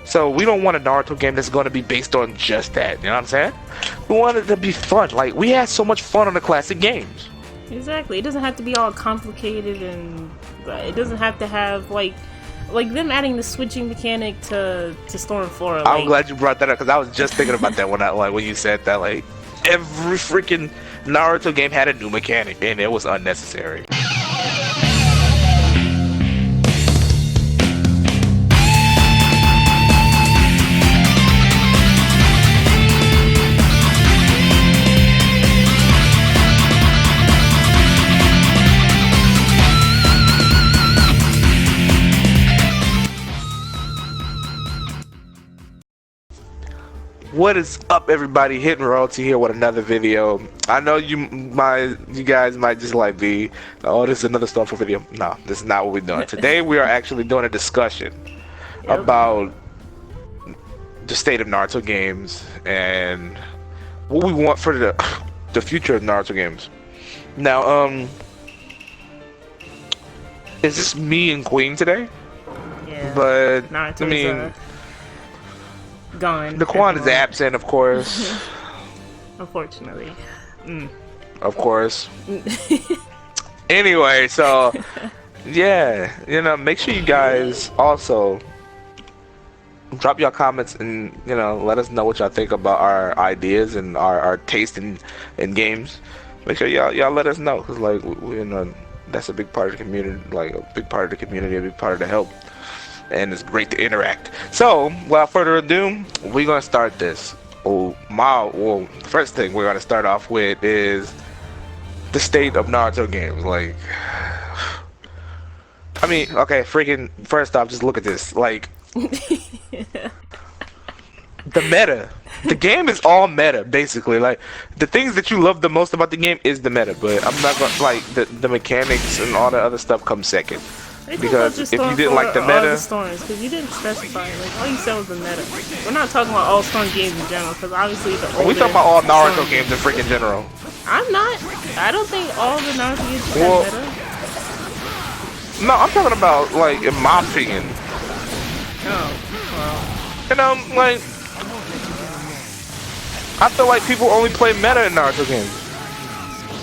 So we don't want a Naruto game that's going to be based on just that. You know what I'm saying? We want it to be fun. Like, we had so much fun on the classic games. Exactly. It doesn't have to be all complicated, and it doesn't have to have like them adding the switching mechanic to Storm 4. Like, I'm glad you brought that up because I was just thinking about that when you said that. Like, every freaking Naruto game had a new mechanic, and it was unnecessary. What is up, everybody? Hitting Royalty here with another video. I know you guys might just like be, oh, this is another Storm 4 video. No, this is not what we're doing. Today we are actually doing a discussion about the state of Naruto games and what we want for the future of Naruto games. Now, is this me and Queen today? Yeah. But Naruto's, I mean, gone. the Quan is absent, of course. Unfortunately. Of course. Anyway, so yeah, you know, make sure you guys also drop your comments and, you know, let us know what y'all think about our ideas and our taste in games. Make sure y'all let us know, because like you know, that's a big part of the community, like a big part of the community, a big part of the help. And it's great to interact. So, without further ado, we're gonna start this. First thing we're gonna start off with is the state of Naruto games. Like, I mean, okay, freaking. First off, just look at this. Like, the meta. The game is all meta, basically. Like, the things that you love the most about the game is the meta. But I'm not gonna like the mechanics and all the other stuff comes second. Because if you didn't like the meta, because you didn't specify, like all you said was the meta. We're not talking about all Storm games in general, because obviously the older we talking about all Naruto games in freaking general. I'm not. I don't think all the Naruto games have meta. No, I'm talking about, like, in my opinion. Oh, well. You know, like, I feel like people only play meta in Naruto games.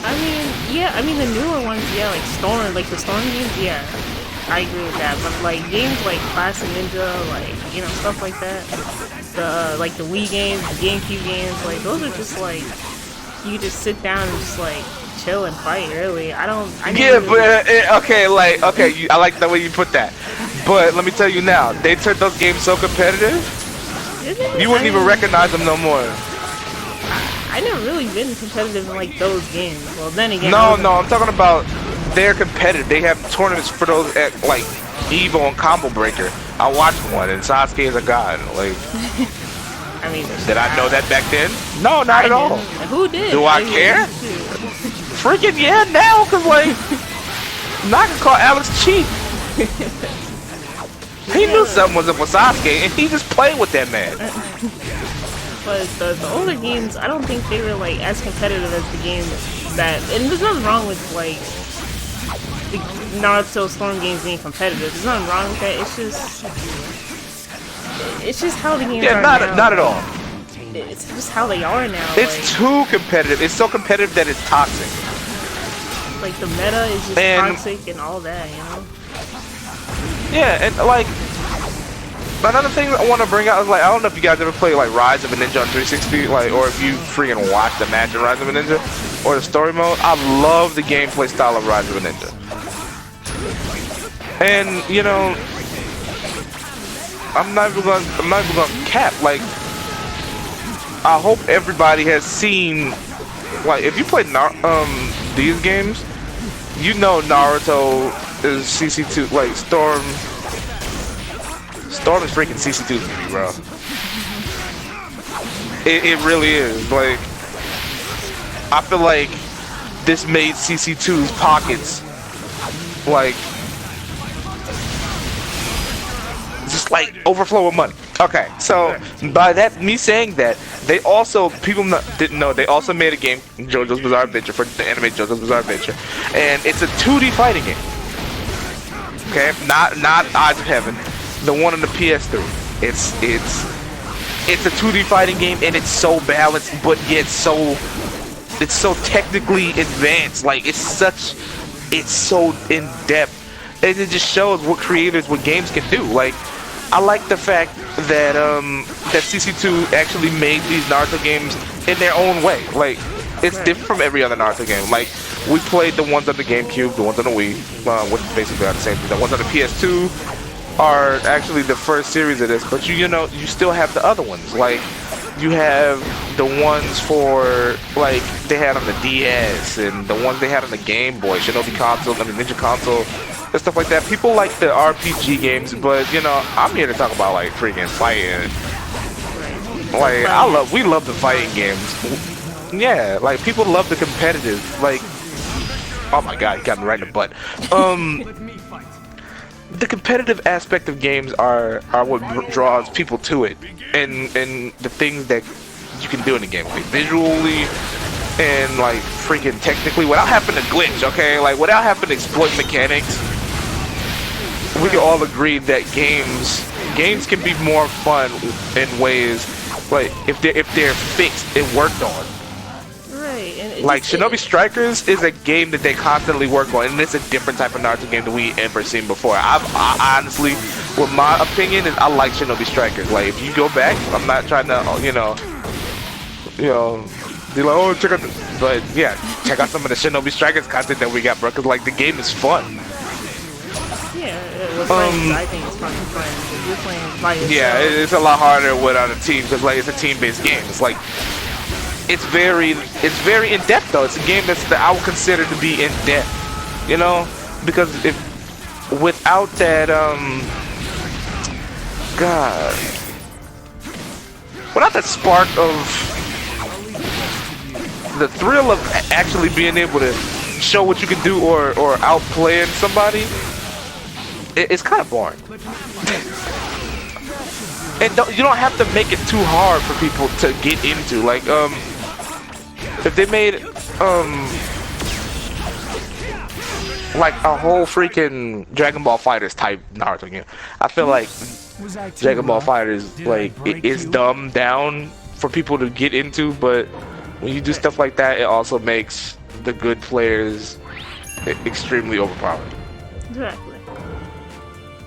I mean, yeah. I mean the newer ones, yeah, like Storm, like the Storm games, yeah. I agree with that, but like games like Classic Ninja, like, you know, stuff like that, the like the Wii games, the GameCube games, like those are just like you just sit down and just like chill and fight. Really, I okay, like I like the way you put that, but let me tell you now, they turned those games so competitive, you wouldn't even recognize them no more. I never really been competitive in like those games. Well, then again, no, I'm talking about. They're competitive. They have tournaments for those at like Evo and Combo Breaker. I watched one, and Sasuke is a god. Like, I mean, did I know that back then? No, not at all. Who did? Do I care? Freaking yeah, now, cause like, not gonna call Alex cheap. He knew something was up with Sasuke, and he just played with that man. But the older games, I don't think they were like as competitive as the games that. And there's nothing wrong with like the Naruto Storm games being competitive. There's nothing wrong with that. It's just how the games are now. Not at all. It's just how they are now. It's like, too competitive. It's so competitive that it's toxic. Like the meta is just toxic and all that, you know. Yeah, and like another thing I want to bring out is like, I don't know if you guys ever played like Rise of a Ninja on 360, like, or if you freaking watch the match of Rise of a Ninja or the story mode. I love the gameplay style of Rise of a Ninja. And you know, I'm not even gonna cap. Like, I hope everybody has seen, like, if you play these games, you know Naruto is CC2, like Storm is freaking CC2 to me, bro. It really is. Like, I feel like this made CC2's pockets like just like overflow with money. Okay, so by that, me saying that, they also, didn't know, they also made a game, JoJo's Bizarre Adventure, for the anime JoJo's Bizarre Adventure, and it's a 2D fighting game. Okay, not Eyes of Heaven, the one on the PS3. It's a 2D fighting game, and it's so balanced, but yet it's so technically advanced. Like it's so in depth, and it just shows what games can do. Like I like the fact that that CC2 actually made these Naruto games in their own way. Like it's different from every other Naruto game. Like we played the ones on the GameCube, the ones on the Wii, which basically are the same thing. The ones on the PS2 are actually the first series of this, but you know you still have the other ones. Like you have the ones for like they had on the DS and the ones they had on the Game Boy, Shinobi console, and the Ninja console, and stuff like that. People like the RPG games, but you know I'm here to talk about like freaking fighting. Like we love the fighting games. Yeah, like people love the competitive. Like, oh my god, you got me right in the butt. The competitive aspect of games are what draws people to it, and the things that you can do in the game, like visually and like freaking technically, without having to glitch. Okay, like without having to exploit mechanics. We can all agree that games can be more fun in ways like if they're fixed and worked on. Right, and like Shinobi Strikers is a game that they constantly work on, and it's a different type of Naruto game than we ever seen before. I honestly, with my opinion, is I like Shinobi Strikers. Like if you go back, I'm not trying to, you know, be like, oh, check out, but yeah, check out some of the Shinobi Strikers content that we got, bro. Cause like the game is fun. Yeah, with friends, I think it's fun with friends. If you're playing by yourself. Yeah, it's a lot harder without a team because like it's a team-based game. It's like. It's very in depth though. It's a game that I would consider to be in depth, you know, because if without that without that spark of the thrill of actually being able to show what you can do or outplaying somebody, it's kind of boring. And you don't have to make it too hard for people to get into. Like if they made like a whole freaking Dragon Ball Fighters type Naruto game, I feel like Dragon Ball Fighters like it is dumbed down for people to get into, but when you do stuff like that, it also makes the good players extremely overpowered. Exactly.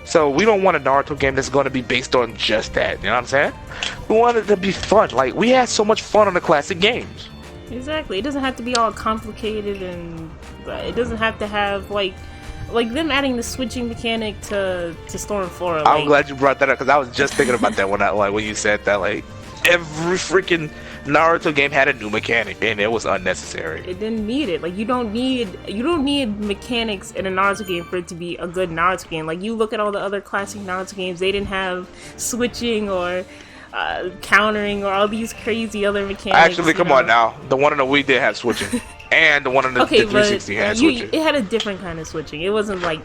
So we don't want a Naruto game that's going to be based on just that, you know what I'm saying? We want it to be fun. Like we had so much fun on the classic games. Exactly. It doesn't have to be all complicated, and it doesn't have to have like them adding the switching mechanic to Storm 4. Like, I'm glad you brought that up because I was just thinking about that when you said that. Like every freaking Naruto game had a new mechanic, and it was unnecessary. It didn't need it. Like you don't need mechanics in a Naruto game for it to be a good Naruto game. Like you look at all the other classic Naruto games, they didn't have switching or countering or all these crazy other mechanics. Actually, come on now. The one on the Wii did have switching, and the one on the 360 had switching. It had a different kind of switching. It wasn't like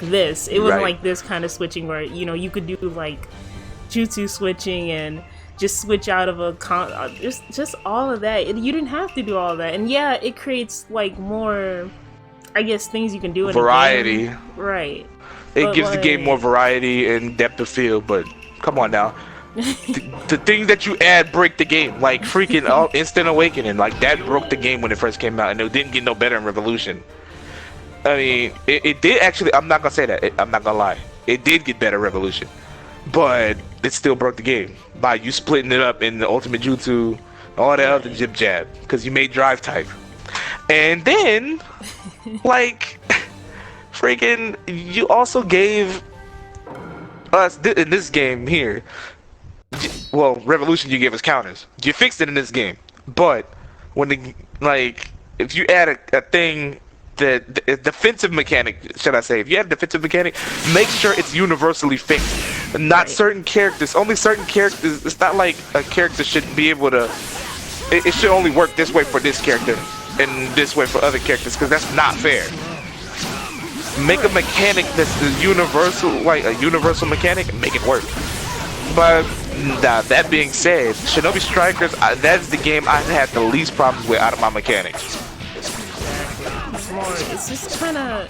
this. It wasn't like this kind of switching where you could do like jutsu switching and just switch out of a just all of that. You didn't have to do all of that, and yeah, it creates like more, I guess, things you can do in variety. A game. Right. It gives the game more variety and depth of field. But come on now. the things that you add break the game, like freaking Instant Awakening, like that broke the game when it first came out, and it didn't get no better in Revolution. I mean, it did actually. I'm not gonna say that. I'm not gonna lie. It did get better in Revolution, but it still broke the game by you splitting it up in the Ultimate Jutsu, all that other jib jab, because you made Drive type, and then like freaking you also gave us in this game here. Well, Revolution, you gave us counters. You fixed it in this game, but when if you add a thing that a defensive mechanic, should I say? If you add a defensive mechanic, make sure it's universally fixed. Not certain characters. Only certain characters. It's not like a character should be able to. It should only work this way for this character and this way for other characters, because that's not fair. Make a mechanic that's universal, like a universal mechanic, and make it work. But that being said, Shinobi Strikers, that's the game I had the least problems with out of my mechanics. It's more. It's just kind of.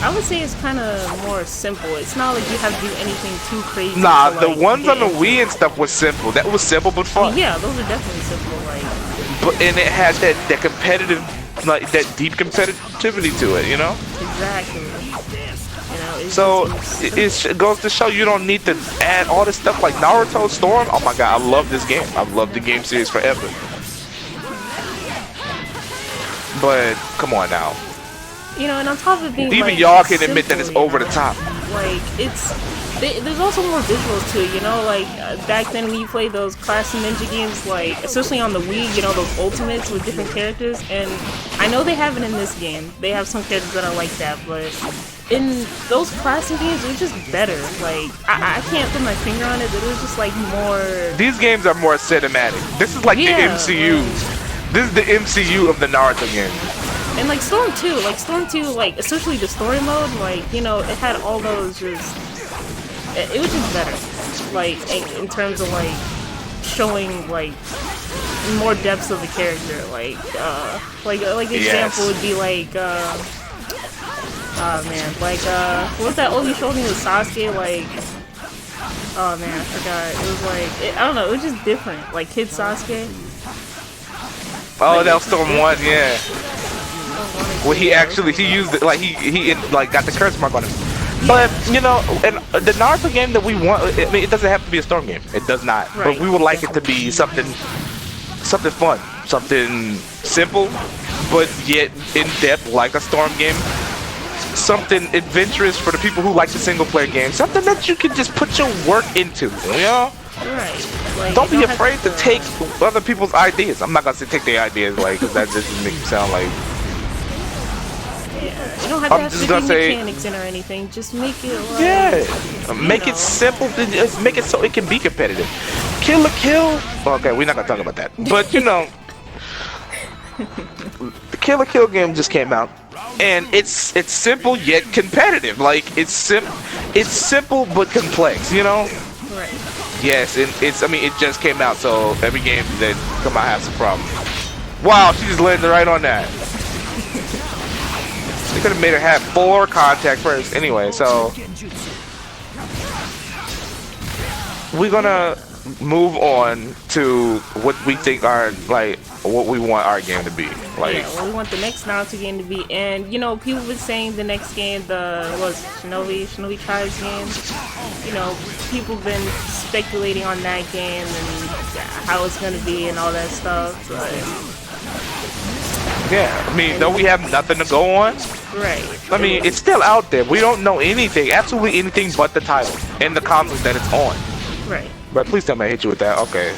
I would say it's kind of more simple. It's not like you have to do anything too crazy. Nah, to, the like, ones on the get into Wii and stuff was simple. That was simple but I fun. mean, yeah, those are definitely simple. Like, But and it had that competitive, like that deep competitivity to it, you know. exactly. You know, it's So just, it goes to show you don't need to add all this stuff like Naruto, Storm. Oh my god, I love this game. I've loved the game series forever. But come on now. you know, and on top of being Even like, y'all can admit that it's simple, over you the know? top. Like there's also more visuals to it, you know. Like back then when you played those classic ninja games, like especially on the Wii, you know, those ultimates with different characters. And I know they have it in this game. They have some characters that are like that, but in those classic games, it was just better. Like I can't put my finger on it, but it was just like more. These games are more cinematic. This is like the Yeah, MCU. This is the MCU of the Naruto game. And like Storm 2, like especially the story mode, like, you know, it had all those just, it was just better. Like in terms of like showing like more depths of the character. Like the example would be like, oh man, like what was that old showed me with Sasuke? Like, oh man, I forgot. It was like I don't know, it was just different. Like Kid Sasuke. Oh, Like, that was Storm 1, yeah. Well, he used it, like he like got the curse mark on him. But you know, and the Naruto game that we want, I mean, it doesn't have to be a Storm game. It does not. Right. But we would like it to be something fun, something simple, but yet in depth, like a Storm game. Something adventurous for the people who like the single player game. Something that you can just put your work into. You know. Right. Like, Don't be you afraid to take other people's ideas. I'm not gonna say take their ideas, like, cause that just makes you sound like. Yeah, you don't have to I'm have just 50 gonna say- mechanics in or anything. Just make it like, Yeah, make know. it simple. Just make it so it can be competitive. Kill a kill. Okay, we're not gonna talk about that. But you know, the Kill a Kill game just came out, and it's simple yet competitive. Like it's simple but complex. You know. Right. Yes, and I mean, it just came out, so every game that come out has a problem. Wow, she just landed right on that. They could have made her have 4 contact first. Anyway, so we're gonna move on to what we think are like what we want our game to be. Like, Yeah, well, we want the next Naruto game to be, and you know, people been saying the next game, Shinobi Tribes game. You know, people been speculating on that game and how it's gonna be and all that stuff. But yeah, I mean, don't we have nothing to go on? right. I mean, it's still out there. We don't know anything, absolutely anything but the title and the conflict that it's on. Right. But please tell me I hit you with that. Okay.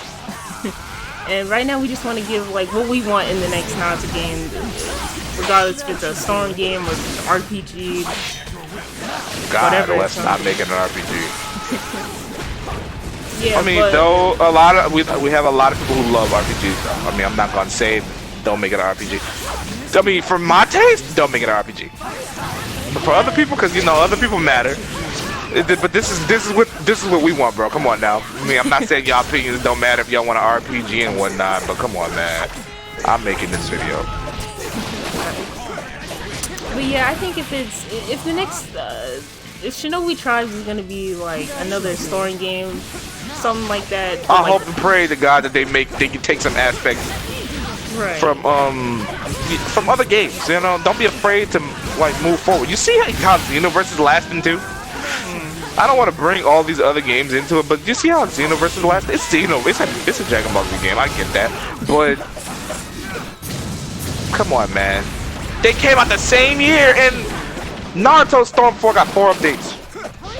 And right now we just want to give like what we want in the next Naruto game, regardless if it's a Storm game or it's an RPG. God, Whatever let's it's not on. make it an RPG. Yeah, I mean, but, though, we have a lot of people who love RPGs. Though. I mean, I'm not gonna say don't make it an RPG. I mean, for my taste, don't make it an RPG. But for other people, because you know, other people matter. But this is what we want, bro. Come on now. I mean, I'm not saying y'all opinions don't matter if y'all want an RPG and whatnot, but come on, man. I'm making this video. But yeah, I think if the next if Shinobi Tribes is gonna be like another Storm game, something like that. I like, hope and pray to God that they can take some aspects right. from other games. You know, don't be afraid to like move forward. You see how Xenoverse is lasting too. I don't want to bring all these other games into it, but you see how Xenoverse is lasting. It's it's a Dragon Ball Z game. I get that, but come on, man. They came out the same year, and Naruto Storm 4 got 4 updates.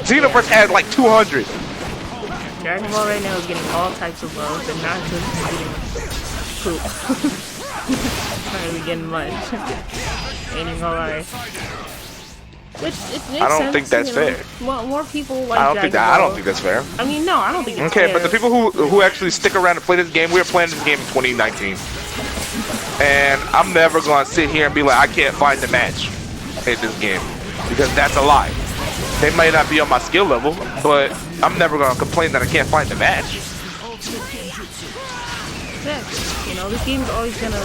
Xenoverse had like 200. Dragon Ball right now is getting all types of love, and not just getting poop. It's not really getting much. Ain't even gonna lie. Which it makes I don't sense, think that's you know? fair. More people like I don't Dragon think Ball. that's fair. I mean, no, I don't think it's Okay, fair. but the people who actually stick around to play this game, we were playing this game in 2019. And I'm never gonna sit here and be like, I can't find the match in this game, because that's a lie. They might not be on my skill level, but I'm never gonna complain that I can't find the match. Exactly. You know, this game's always gonna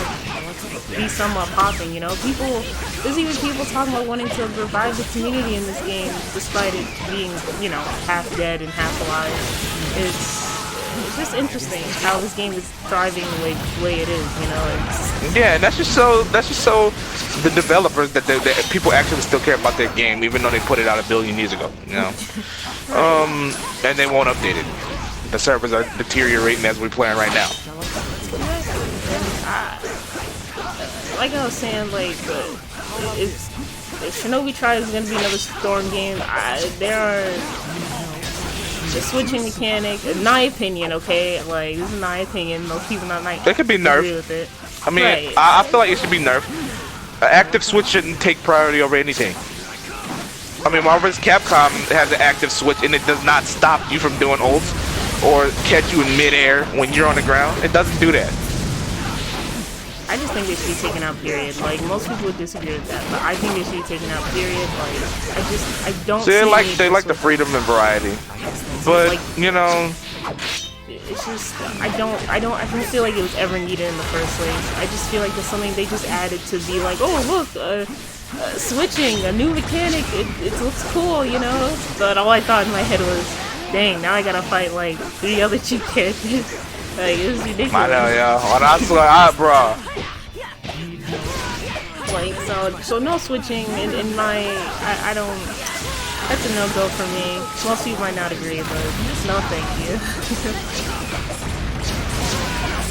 be somewhat popping, you know? There's even people talking about wanting to revive the community in this game despite it being, you know, half dead and half alive. It's just interesting how this game is thriving the way it is, you know? Yeah, and that's just so the developers that people actually still care about their game, even though they put it out a billion years ago, you know? And they won't update it. The servers are deteriorating as we're playing right now. Like I was saying, like, if Shinobi Tribe is gonna be another Storm game, there are the switching mechanic, in my opinion, okay? Like, this is my opinion, most people not like It could be nerfed. agree with it. I mean, Right. I feel like it should be nerfed. An active switch shouldn't take priority over anything. I mean, Marvel vs. Capcom has an active switch, and it does not stop you from doing ults or catch you in midair when you're on the ground. It doesn't do that. I just think they should be taken out, period. Like, most people would disagree with that, but I think they should be taken out, period. Like, I don't So see they like the freedom and variety, but like, you know, it's just I don't feel like it was ever needed in the first place. I just feel like there's something they just added to be like, oh look, switching, a new mechanic, it looks cool, you know? But all I thought in my head was, dang, now I gotta fight like 3 other cheap characters. Like, it's ridiculous. I know, yeah. When I saw, bro. Like, so no switching in my, I don't, that's a no-go for me. Most people might not agree, but no thank you.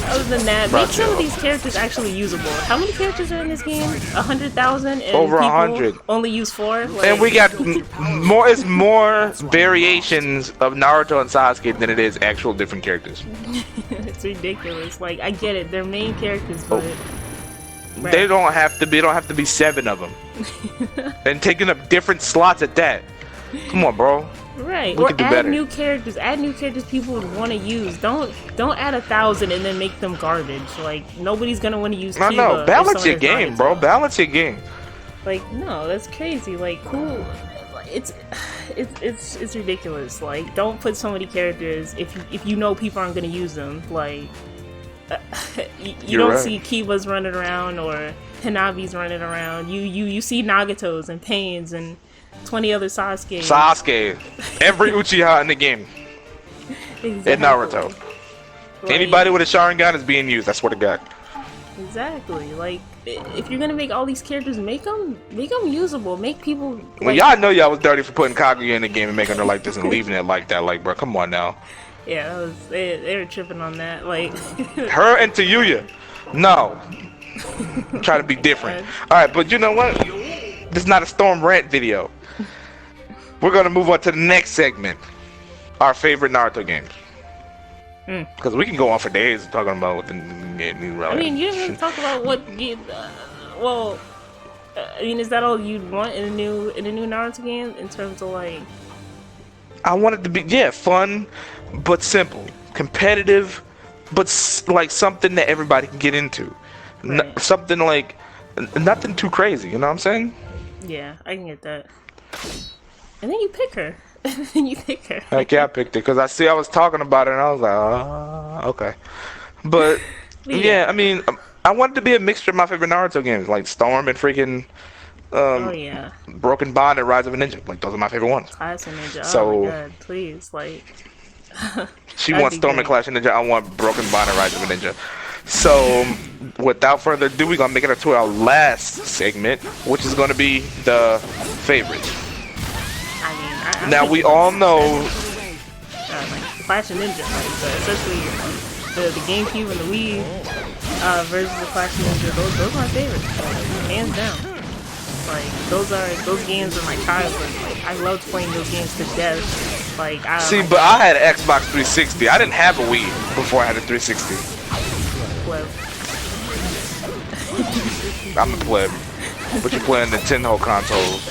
Other than that, make some of these characters actually usable. How many characters are in this game? 100,000? Over 100. Only use 4? Like, And we got more. It's more variations of Naruto and Sasuke than it is actual different characters. It's ridiculous. Like, I get it, they're main characters, but right. They don't have to be. Don't have to be 7 of them, and taking up different slots at that. Come on, bro. Right, We or could do add better. new characters. Add new characters people would want to use. Don't add 1,000 and then make them garbage. Like, nobody's gonna want to use Kiba. No, if balance your someone is game, Naruto. bro. Balance your game. Like, no, that's crazy. Like, who? It's ridiculous. Like, don't put so many characters if you know people aren't gonna use them. Like, you don't right. see Kiba's running around or Hanabi's running around. You see Nagato's and Pains and 20 other Sasuke. Every Uchiha in the game. Exactly. In Naruto. Like, Anybody with a Sharingan is being used. I swear to God. Exactly. Like, if you're gonna make all these characters, make them usable. Make people. Like, Well, y'all know y'all was dirty for putting Kaguya in the game and making her like this and leaving it like that. Like, bro, come on now. yeah, that was, they were tripping on that. Like, Her and Tayuya. No. Try to be different. Alright, but you know what? This is not a Storm Rant video. We're gonna move on to the next segment. Our favorite Naruto games. Because we can go on for days talking about what the new I mean, you didn't really talk about what. I mean, is that all you'd want in a new Naruto game in terms of like? I want it to be fun, but simple, competitive, but like something that everybody can get into. Right. Something like nothing too crazy. You know what I'm saying? Yeah, I can get that. And then you pick her. And then you pick her. Like, yeah, I picked it because I was talking about it and I was like, okay. But yeah, I mean, I wanted to be a mixture of my favorite Naruto games, like Storm and freaking Oh yeah. Broken Bond and Rise of a Ninja. Like, those are my favorite ones. Clash of Ninja. So- Oh my god, please, like. She That'd wants be Storm and great. Clash of Ninja. I want Broken Bond and Rise of a Ninja. So, without further ado, we're gonna make it to our last segment, which is gonna be the favorites. I mean, I Now think we all know. like Clash of Ninja, like, especially the GameCube and the Wii versions of Clash of Ninja. Those are my favorites, like, hands down. Like, those games are my childhood. Like, I loved playing those games to death. Like, See, but I had an Xbox 360. I didn't have a Wii before I had a 360. well, I'm a pleb. But you're playing Nintendo consoles.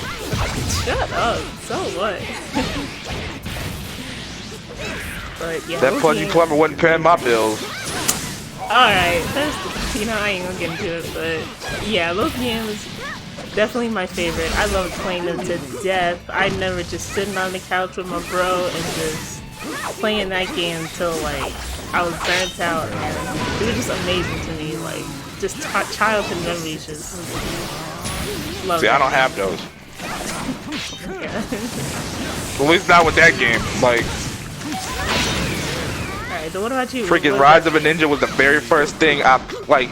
shut up. So what? But yeah, That those Pudgy games- plumber wasn't paying my bills. Alright, that's, I ain't gonna get into it, but yeah, those games, definitely my favorite. I love playing them to death. I never just sitting on the couch with my bro and just playing that game until like I was burnt out, and it was just amazing to me. Like just childhood memories, just love. See, I don't have those. Yeah. At least not with that game. Like, Alright, so what about you? freaking Rise of a Ninja was the very first thing I like.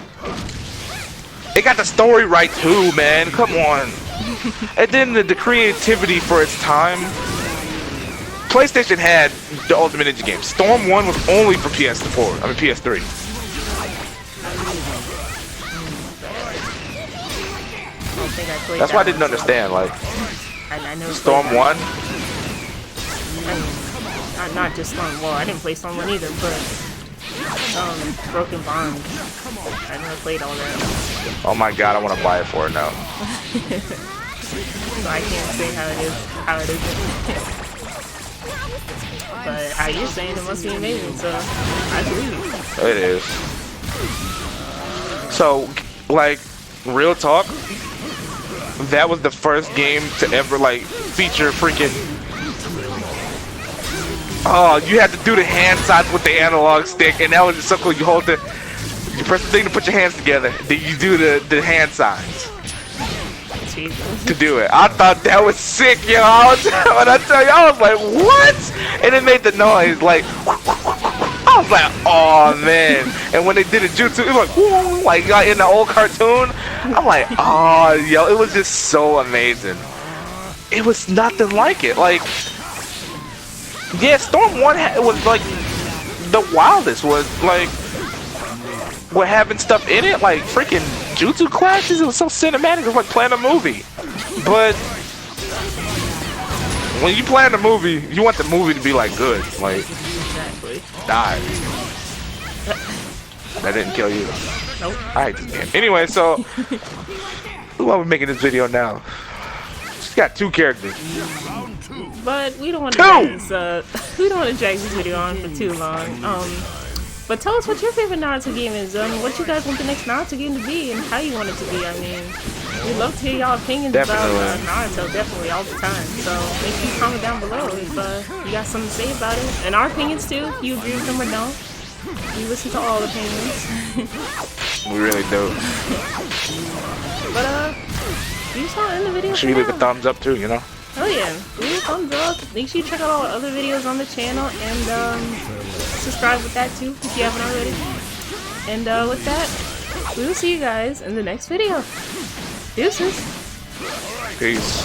It got the story right too, man. Come on. And then the creativity for its time. PlayStation had the Ultimate Ninja game. Storm 1 was only for PS4. I mean PS3. I don't think I played That's why I that didn't one, so understand. Like, I never Storm played that. 1. I mean, not just Storm. Well, I didn't play Storm 1 either, but Broken Bond. I never played all that. Oh my god, I want to buy it for it now. So I can't say how it is. But how you're saying it must be amazing, so I believe. It is. So, like, real talk, that was the first game to ever, like, feature freaking... Oh, you had to do the hand sides with the analog stick, and that was just so cool. You hold the... You press the thing to put your hands together, then you do the hand signs to do it. I thought that was sick, yo. When I tell you, I was like, what? And it made the noise, like... I was like, oh man. And when they did a jutsu, it was like, whoa, like in the old cartoon. I'm like, oh, yo, it was just so amazing. It was nothing like it. Like, yeah, Storm 1 was like the wildest. Was like, what having stuff in it, like freaking jutsu clashes. It was so cinematic. It was like playing a movie. But when you plan a movie, you want the movie to be like good, like. Exactly. Die. That didn't kill you. Nope. I hate this game. Anyway, so who are we making this video now? She's got 2 characters. But we don't want to drag this, we don't want to drag this video on for too long. But tell us what your favorite Naruto game is, what you guys want the next Naruto game to be, and how you want it to be. I mean, we'd love to hear y'all opinions about Naruto, definitely, all the time. So make sure you comment down below if you got something to say about it. And our opinions too, if you agree with them or don't. We listen to all opinions. We really do. But we just want to end the video. Should you leave a thumbs up too, you know? Oh yeah, leave a thumbs up. Make sure you check out all the other videos on the channel and subscribe with that too if you haven't already. And with that, we will see you guys in the next video. Deuces. Peace.